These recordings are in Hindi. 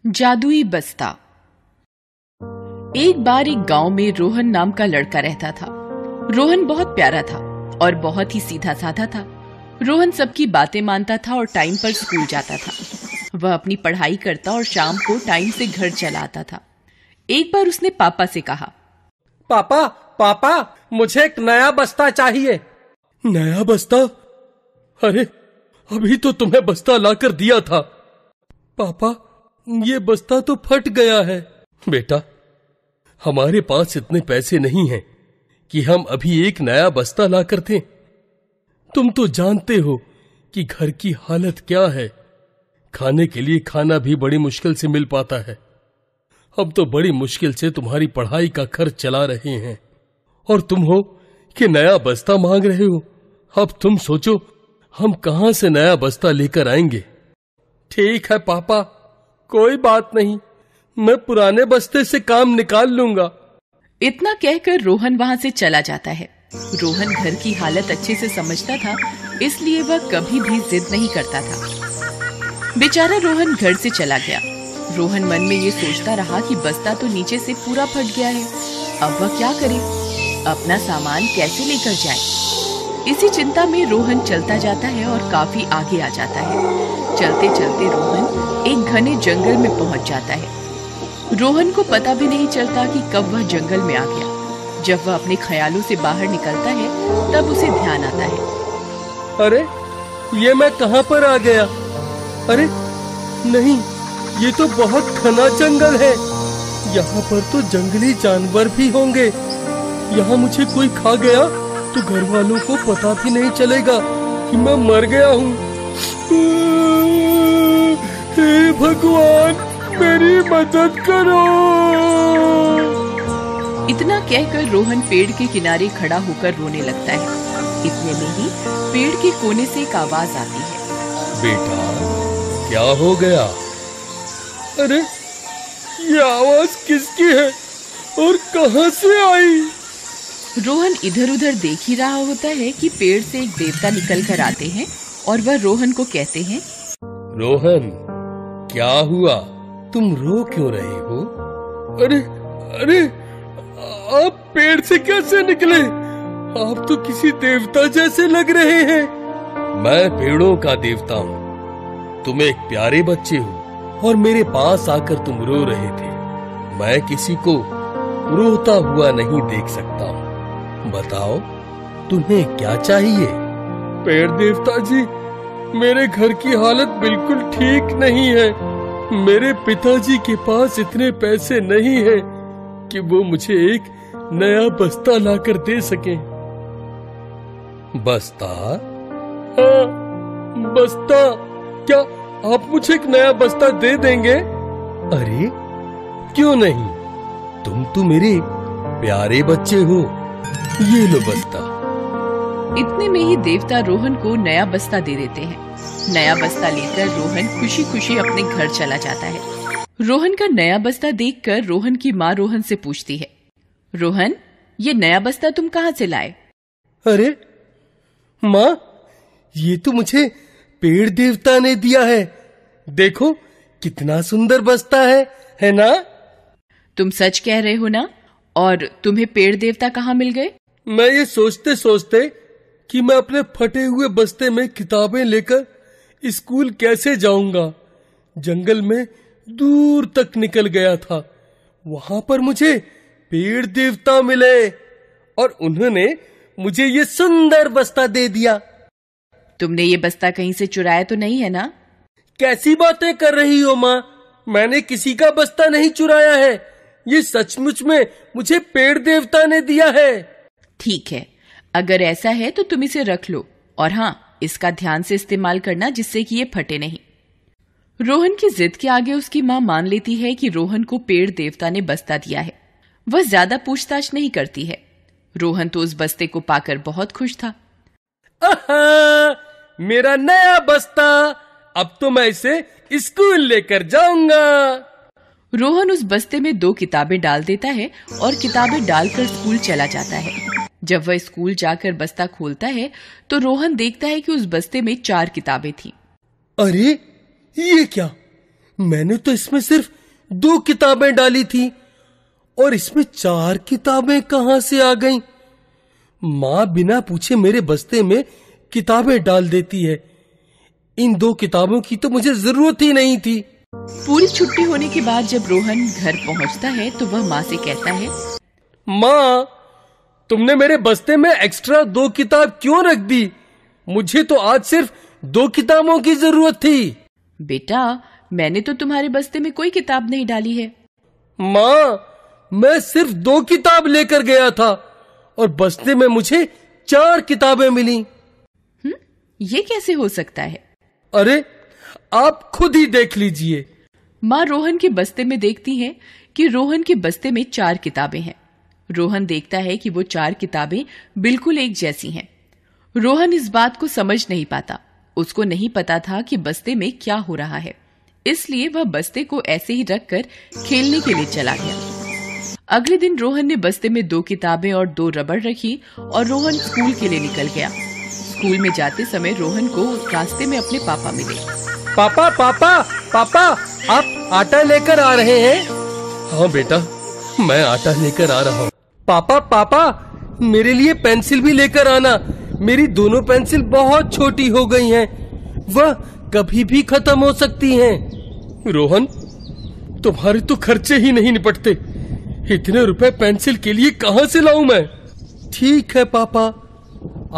जादुई बस्ता। एक बार एक गांव में रोहन नाम का लड़का रहता था। रोहन बहुत प्यारा था और बहुत ही सीधा साधा था। रोहन सबकी बातें मानता था और टाइम पर स्कूल जाता था। वह अपनी पढ़ाई करता और शाम को टाइम से घर चला आता था। एक बार उसने पापा से कहा, पापा पापा मुझे एक नया बस्ता चाहिए। नया बस्ता? अरे अभी तो तुम्हें बस्ता लाकर दिया था। पापा ये बस्ता तो फट गया है। बेटा हमारे पास इतने पैसे नहीं हैं कि हम अभी एक नया बस्ता लाकर दें। तुम तो जानते हो कि घर की हालत क्या है। खाने के लिए खाना भी बड़ी मुश्किल से मिल पाता है। अब तो बड़ी मुश्किल से तुम्हारी पढ़ाई का खर्च चला रहे हैं और तुम हो कि नया बस्ता मांग रहे हो। अब तुम सोचो हम कहां से नया बस्ता लेकर आएंगे। ठीक है पापा, कोई बात नहीं, मैं पुराने बस्ते से काम निकाल लूंगा। इतना कहकर रोहन वहां से चला जाता है। रोहन घर की हालत अच्छे से समझता था, इसलिए वह कभी भी जिद नहीं करता था। बेचारा रोहन घर से चला गया। रोहन मन में ये सोचता रहा कि बस्ता तो नीचे से पूरा फट गया है। अब वह क्या करे, अपना सामान कैसे लेकर जाए। इसी चिंता में रोहन चलता जाता है और काफी आगे आ जाता है। चलते चलते रोहन एक घने जंगल में पहुंच जाता है। रोहन को पता भी नहीं चलता कि कब वह जंगल में आ गया। जब वह अपने ख्यालों से बाहर निकलता है तब उसे ध्यान आता है। अरे ये मैं कहां पर आ गया? अरे नहीं, ये तो बहुत घना जंगल है। यहाँ पर तो जंगली जानवर भी होंगे। यहाँ मुझे कोई खा गया तो घर वालों को पता भी नहीं चलेगा कि मैं मर गया हूँ। हे भगवान मेरी मदद करो। इतना कहकर रोहन पेड़ के किनारे खड़ा होकर रोने लगता है। इतने में ही पेड़ के कोने से एक आवाज आती है। बेटा क्या हो गया? अरे ये आवाज किसकी है और कहां से आई? रोहन इधर उधर देख ही रहा होता है कि पेड़ से एक देवता निकल कर आते हैं और वह रोहन को कहते हैं, रोहन क्या हुआ? तुम रो क्यों रहे हो? अरे अरे आप पेड़ से कैसे निकले? आप तो किसी देवता जैसे लग रहे हैं। मैं पेड़ों का देवता हूँ। तुम एक प्यारे बच्चे हो और मेरे पास आकर तुम रो रहे थे। मैं किसी को रोता हुआ नहीं देख सकता हूँ। बताओ तुम्हें क्या चाहिए? पेड़ देवता जी, मेरे घर की हालत बिल्कुल ठीक नहीं है। मेरे पिताजी के पास इतने पैसे नहीं है कि वो मुझे एक नया बस्ता लाकर दे सके। बस्ता? हाँ बस्ता। क्या आप मुझे एक नया बस्ता दे देंगे? अरे क्यों नहीं, तुम तो मेरे प्यारे बच्चे हो। ये लो बस्ता। इतने में ही देवता रोहन को नया बस्ता दे देते हैं। नया बस्ता लेकर रोहन खुशी खुशी अपने घर चला जाता है। रोहन का नया बस्ता देखकर रोहन की माँ रोहन से पूछती है, रोहन ये नया बस्ता तुम कहाँ से लाए? अरे माँ, ये तो मुझे पेड़ देवता ने दिया है। देखो कितना सुंदर बस्ता है ना? तुम सच कह रहे हो ना? और तुम्हें पेड़ देवता कहाँ मिल गए? मैं ये सोचते सोचते कि मैं अपने फटे हुए बस्ते में किताबें लेकर स्कूल कैसे जाऊंगा, जंगल में दूर तक निकल गया था। वहां पर मुझे पेड़ देवता मिले और उन्होंने मुझे ये सुंदर बस्ता दे दिया। तुमने ये बस्ता कहीं से चुराया तो नहीं है ना? कैसी बातें कर रही हो माँ? मैंने किसी का बस्ता नहीं चुराया है। ये सचमुच में मुझे पेड़ देवता ने दिया है। ठीक है, अगर ऐसा है तो तुम इसे रख लो और हाँ, इसका ध्यान से इस्तेमाल करना जिससे कि ये फटे नहीं। रोहन की जिद के आगे उसकी माँ मान लेती है कि रोहन को पेड़ देवता ने बस्ता दिया है। वह ज्यादा पूछताछ नहीं करती है। रोहन तो उस बस्ते को पाकर बहुत खुश था। आहा, मेरा नया बस्ता, अब तो मैं इसे स्कूल लेकर जाऊंगा। रोहन उस बस्ते में 2 किताबें डाल देता है और किताबें डालकर स्कूल चला जाता है। जब वह स्कूल जाकर बस्ता खोलता है तो रोहन देखता है कि उस बस्ते में 4 किताबें थीं। अरे ये क्या? मैंने तो इसमें सिर्फ 2 किताबें डाली थी और इसमें 4 किताबें कहां से आ गईं? माँ बिना पूछे मेरे बस्ते में किताबें डाल देती है। इन 2 किताबों की तो मुझे जरूरत ही नहीं थी। पूरी छुट्टी होने के बाद जब रोहन घर पहुंचता है तो वह माँ से कहता है, माँ, तुमने मेरे बस्ते में एक्स्ट्रा 2 किताब क्यों रख दी? मुझे तो आज सिर्फ 2 किताबों की जरूरत थी। बेटा, मैंने तो तुम्हारे बस्ते में कोई किताब नहीं डाली है। माँ, मैं सिर्फ 2 किताब लेकर गया था और बस्ते में मुझे 4 किताबें मिली। ये कैसे हो सकता है? अरे, आप खुद ही देख लीजिए। माँ रोहन के बस्ते में देखती है कि रोहन के बस्ते में 4 किताबें हैं। रोहन देखता है कि वो 4 किताबें बिल्कुल एक जैसी हैं। रोहन इस बात को समझ नहीं पाता। उसको नहीं पता था कि बस्ते में क्या हो रहा है, इसलिए वह बस्ते को ऐसे ही रखकर खेलने के लिए चला गया। अगले दिन रोहन ने बस्ते में 2 किताबें और 2 रबड़ रखी और रोहन स्कूल के लिए निकल गया। स्कूल में जाते समय रोहन को रास्ते में अपने पापा मिले। पापा पापा पापा, आप आटा लेकर आ रहे हैं? हाँ बेटा, मैं आटा लेकर आ रहा हूँ। पापा पापा, मेरे लिए पेंसिल भी लेकर आना। मेरी दोनों पेंसिल बहुत छोटी हो गई हैं। वह कभी भी खत्म हो सकती हैं। रोहन, तुम्हारे तो खर्चे ही नहीं निपटते। इतने रुपए पेंसिल के लिए कहाँ से लाऊं मैं? ठीक है पापा,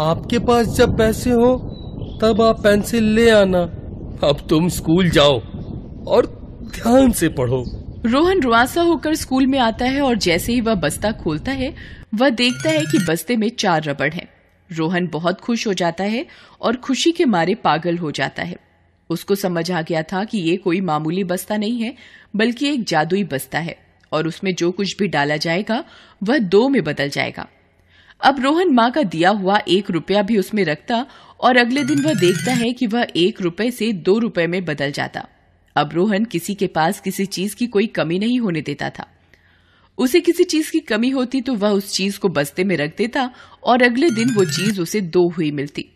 आपके पास जब पैसे हो तब आप पेंसिल ले आना। अब तुम स्कूल जाओ और ध्यान से पढ़ो। रोहन रुआसा होकर स्कूल में आता है और जैसे ही वह बस्ता खोलता है वह देखता है कि बस्ते में 4 रबड़ हैं। रोहन बहुत खुश हो जाता है और खुशी के मारे पागल हो जाता है। उसको समझ आ गया था कि ये कोई मामूली बस्ता नहीं है, बल्कि एक जादुई बस्ता है और उसमें जो कुछ भी डाला जाएगा वह 2 में बदल जाएगा। अब रोहन माँ का दिया हुआ 1 रुपया भी उसमें रखता और अगले दिन वह देखता है कि वह 1 रुपए से 2 रुपए में बदल जाता। अब रोहन किसी के पास किसी चीज की कोई कमी नहीं होने देता था। उसे किसी चीज की कमी होती तो वह उस चीज को बस्ते में रख देता और अगले दिन वो चीज उसे 2 हुई मिलती।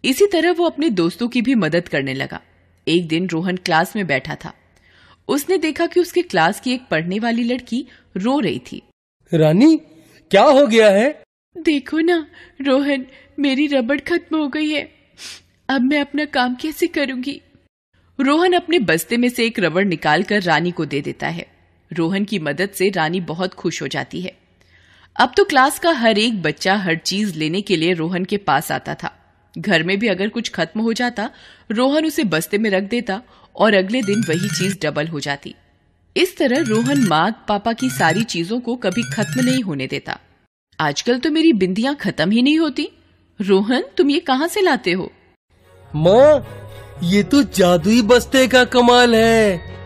इसी तरह वो अपने दोस्तों की भी मदद करने लगा। एक दिन रोहन क्लास में बैठा था। उसने देखा कि उसके क्लास की एक पढ़ने वाली लड़की रो रही थी। रानी, क्या हो गया है? देखो ना रोहन, मेरी रबड़ खत्म हो गई है। अब मैं अपना काम कैसे करूंगी? रोहन अपने बस्ते में से एक रबड़ निकालकर रानी को दे देता है। रोहन की मदद से रानी बहुत खुश हो जाती है। अब तो क्लास का हर एक बच्चा हर चीज लेने के लिए रोहन के पास आता था। घर में भी अगर कुछ खत्म हो जाता, रोहन उसे बस्ते में रख देता और अगले दिन वही चीज डबल हो जाती। इस तरह रोहन माँ पापा की सारी चीजों को कभी खत्म नहीं होने देता। आजकल तो मेरी बिंदियां खत्म ही नहीं होती। रोहन, तुम ये कहां से लाते हो? माँ, ये तो जादुई बस्ते का कमाल है।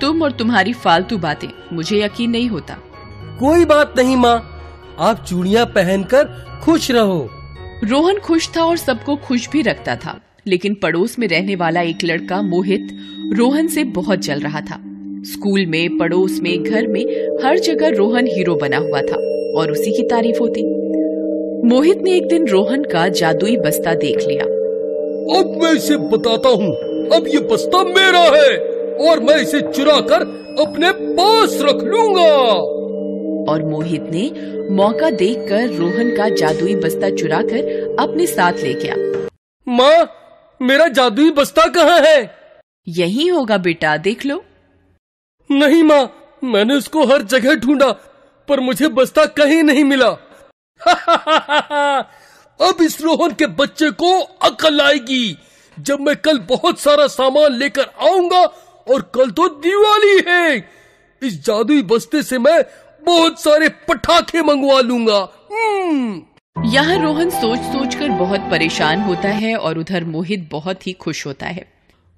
तुम और तुम्हारी फालतू बातें, मुझे यकीन नहीं होता। कोई बात नहीं माँ, आप चूड़ियां पहनकर खुश रहो। रोहन खुश था और सबको खुश भी रखता था, लेकिन पड़ोस में रहने वाला एक लड़का मोहित रोहन से बहुत जल रहा था। स्कूल में, पड़ोस में, घर में, हर जगह रोहन हीरो बना हुआ था और उसी की तारीफ होती। मोहित ने एक दिन रोहन का जादुई बस्ता देख लिया। अब मैं इसे बताता हूँ। अब ये बस्ता मेरा है और मैं इसे चुरा कर अपने पास रख लूंगा। और मोहित ने मौका देखकर रोहन का जादुई बस्ता चुराकर अपने साथ ले गया। माँ, मेरा जादुई बस्ता कहाँ है? यही होगा बेटा, देख लो। नहीं माँ, मैंने उसको हर जगह ढूंढा पर मुझे बस्ता कहीं नहीं मिला। अब इस रोहन के बच्चे को अकल आएगी जब मैं कल बहुत सारा सामान लेकर आऊंगा और कल तो दिवाली है। इस जादुई बस्ते से मैं बहुत सारे पटाखे मंगवा लूंगा। यहाँ रोहन सोच सोच कर बहुत परेशान होता है और उधर मोहित बहुत ही खुश होता है।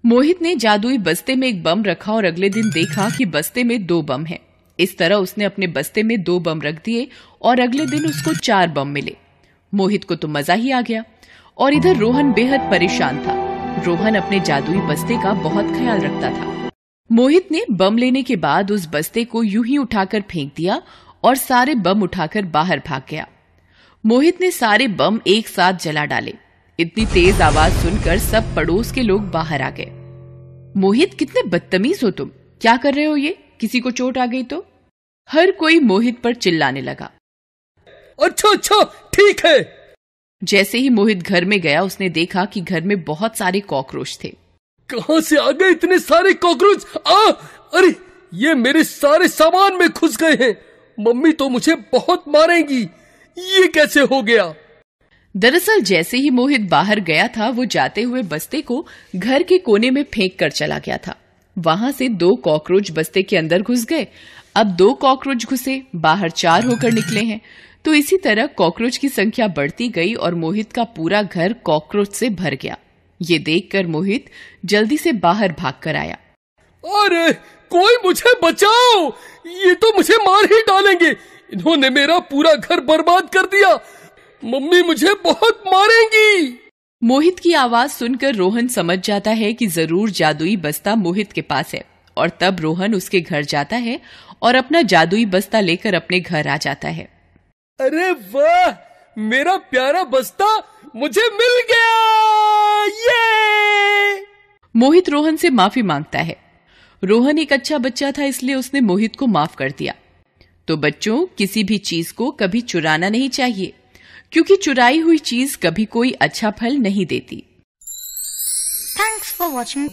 मोहित ने जादुई बस्ते में एक बम रखा और अगले दिन देखा कि बस्ते में 2 बम हैं। इस तरह उसने अपने बस्ते में 2 बम रख दिए और अगले दिन उसको 4 बम मिले। मोहित को तो मजा ही आ गया और इधर रोहन बेहद परेशान था। रोहन अपने जादुई बस्ते का बहुत ख्याल रखता था। मोहित ने बम लेने के बाद उस बस्ते को यूं ही उठाकर फेंक दिया और सारे बम उठाकर बाहर भाग गया। मोहित ने सारे बम एक साथ जला डाले। इतनी तेज आवाज सुनकर सब पड़ोस के लोग बाहर आ गए। मोहित, कितने बदतमीज हो तुम, क्या कर रहे हो ये? किसी को चोट आ गई तो? हर कोई मोहित पर चिल्लाने लगा। अच्छा ठीक है। जैसे ही मोहित घर में गया उसने देखा कि घर में बहुत सारे कॉकरोच थे। कहां से आ गए इतने सारे कॉकरोच? अरे ये मेरे सारे सामान में घुस गए हैं। मम्मी तो मुझे बहुत मारेंगी। ये कैसे हो गया? दरअसल जैसे ही मोहित बाहर गया था वो जाते हुए बस्ते को घर के कोने में फेंक कर चला गया था। वहां से 2 कॉकरोच बस्ते के अंदर घुस गए। अब 2 कॉकरोच घुसे, बाहर 4 होकर निकले हैं। तो इसी तरह कॉकरोच की संख्या बढ़ती गई और मोहित का पूरा घर कॉकरोच से भर गया। ये देखकर मोहित जल्दी से बाहर भाग कर आया। अरे कोई मुझे बचाओ, ये तो मुझे मार ही डालेंगे। इन्होंने मेरा पूरा घर बर्बाद कर दिया। मम्मी मुझे बहुत मारेंगी। मोहित की आवाज सुनकर रोहन समझ जाता है कि जरूर जादुई बस्ता मोहित के पास है, और तब रोहन उसके घर जाता है और अपना जादुई बस्ता लेकर अपने घर आ जाता है। अरे वाह, मेरा प्यारा बस्ता मुझे मिल गया। ये मोहित रोहन से माफी मांगता है। रोहन एक अच्छा बच्चा था, इसलिए उसने मोहित को माफ कर दिया। तो बच्चों, किसी भी चीज को कभी चुराना नहीं चाहिए, क्योंकि चुराई हुई चीज कभी कोई अच्छा फल नहीं देती। Thanks for watching.